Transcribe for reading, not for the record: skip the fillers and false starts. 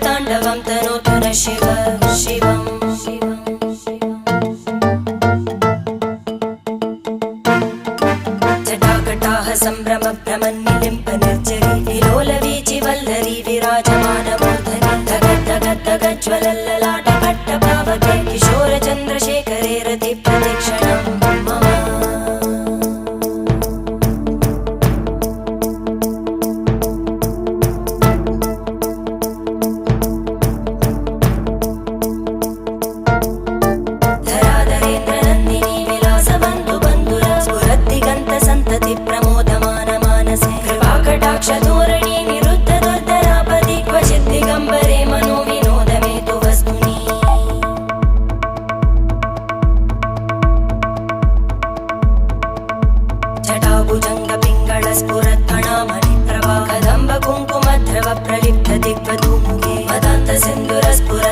ताण्डवं तनोतु न शिव शिवम् जटाकटाः सम्भ्रम भ्रमन्निलिम्ब निर्जरी विलोलवीचि वल्लरी विराजमानमूर्धनि धगज्ज्वलल्ललाटपट्टपावके किशोरचन्द्रशेखरे रतिप्रतिक्षणं मम प्रमोदमानमानसे निरुद्ध दुर्धरापदि क्वचित् दिगम्बरे मनो विनोदमेतु वस्तुनि जटाभुजङ्ग पिङ्गळ स्फुरत्फणामणिप्रभा कदम्ब कुङ्कुमद्रव प्रलिप्त दिग्वधूमुखे मदान्त सिन्धुर स्फुर